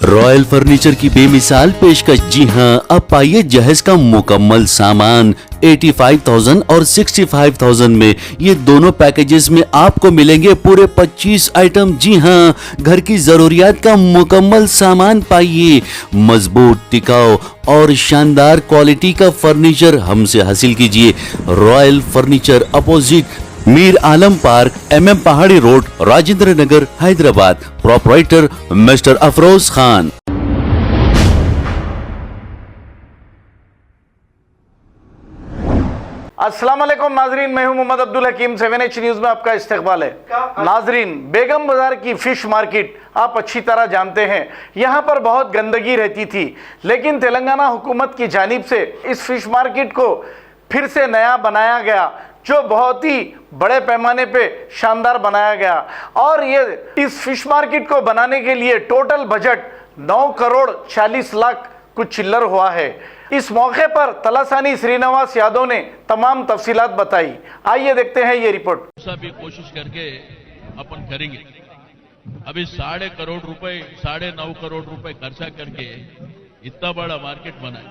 Royal furniture की बेमिसाल पेशकश। जी हां, अब पाइए जहेज का मुकम्मल सामान 85,000 और 65,000 में। ये दोनों पैकेजेस में आपको मिलेंगे पूरे 25 आइटम। जी हां, घर की जरूरियात का मुकम्मल सामान पाइए। मजबूत, टिकाऊ और शानदार क्वालिटी का फर्नीचर हमसे हासिल कीजिए। Royal furniture, opposite Mir Alam park, MM Pahadi road, Rajendra Nagar, Hyderabad. Proprietor mister Afroz Khan. अस्सलाम वालेकुम नाजरीन, मैं हूं मोहम्मद अब्दुल हकीम। 7H न्यूज में आपका इस्तकबाल है। नाजरीन, बेगम बाजार की फिश मार्केट आप अच्छी तरह जानते हैं, यहां पर बहुत गंदगी रहती थी, लेकिन तेलंगाना हुकूमत की जानिब से इस फिश मार्केट को फिर से नया बनाया गया, जो बहुत ही बड़े पैमाने पे शानदार बनाया गया। और ये इस फिश मार्केट को बनाने के लिए टोटल बजट 9 करोड़ 40 लाख कुछ चिल्लर हुआ है। इस मौके पर तलासानी श्रीनिवास यादव ने तमाम तफसीलात बताई। आइए देखते हैं ये रिपोर्ट। भी कोशिश करके अपन करेंगे। अभी 9.5 करोड़ रुपए 9.5 करोड़ रुपए खर्चा करके इतना बड़ा मार्केट बनाए,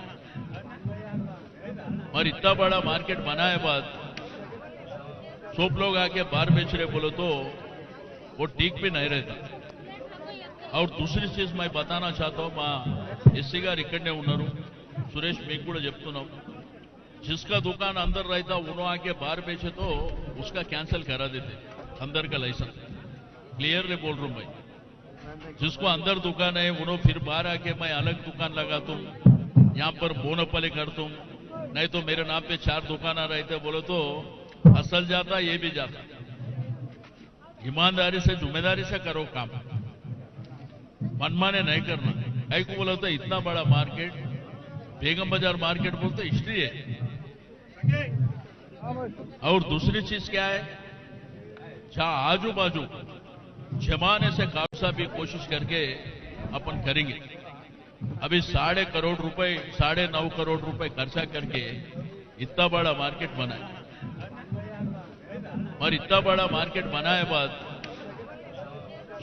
और इतना बड़ा मार्केट बनाए बाद सब लोग आके बाहर बेच रहे बोलो तो वो ठीक भी नहीं रहता। और दूसरी चीज मैं बताना चाहता हूं, मैं एससी गाరు इकड़ने उन्नारू, सुरेश మీకు కూడా చెప్తున్నాం, जिसका दुकान अंदर रहता उन्होंने आके बाहर बेचे तो उसका कैंसिल करा देते अंदर का लाइसेंस। क्लियरली बोल रहा हूं भाई, जिसको अंदर दुकान है उन्होंने फिर बाहर आके मैं अलग दुकान लगा दूं, यहाँ पर मोनोपोली कर दूं, नहीं तो मेरे नाम पे 4 दुकान रहते बोलो तो असल जाता, ये भी जाता। ईमानदारी से, जिम्मेदारी से करो काम, मनमाने नहीं करना। कई को बोला तो इतना बड़ा मार्केट, बेगम बाजार मार्केट बोलते हिस्ट्री है। और दूसरी चीज क्या है, जहां आजू बाजू जमाने से काफी भी कोशिश करके अपन करेंगे। अभी 9.5 करोड़ रुपए 9.5 करोड़ रुपए खर्चा करके इतना बड़ा मार्केट बनाए, और इतना बड़ा मार्केट बनाए बाद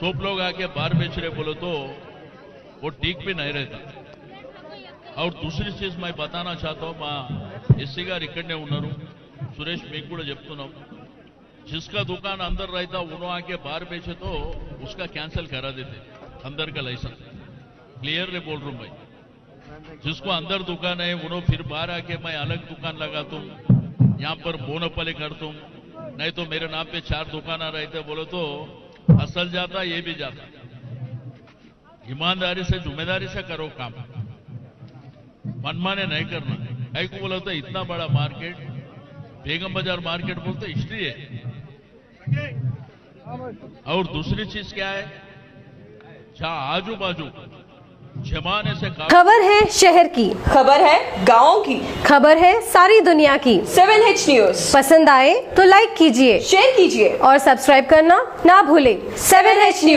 सब लोग आके बाहर बेच रहे बोलो तो वो ठीक भी नहीं रहता। और दूसरी चीज मैं बताना चाहता हूं, मैं एससी గారు इकड़ने उन्नारू, सुरेश మీకు కూడా చెప్తున్నాం, जिसका दुकान अंदर रहता उन्होंने आके बाहर बेचे तो उसका कैंसिल करा देते अंदर का लाइसेंस। क्लियरली बोल रहा हूं भाई, जिसको अंदर दुकान है उन्होंने फिर बाहर आके मैं अलग दुकान लगा दूं, यहाँ पर मोनोपोली कर दूं, नहीं तो मेरे नाम पे 4 दुकान रहते बोलो तो असल जाता, ये भी जाता। ईमानदारी से, जिम्मेदारी से करो काम, मनमाने नहीं करना। कई को बोला तो इतना बड़ा मार्केट, बेगम बाजार मार्केट बोलते हिस्ट्री है। और दूसरी चीज क्या है, जहां आजू बाजू जमाने से खबर है शहर की, खबर है गाँव की, खबर है सारी दुनिया की। 7H न्यूज पसंद आए तो लाइक कीजिए, शेयर कीजिए और सब्सक्राइब करना ना भूलें। 7H news.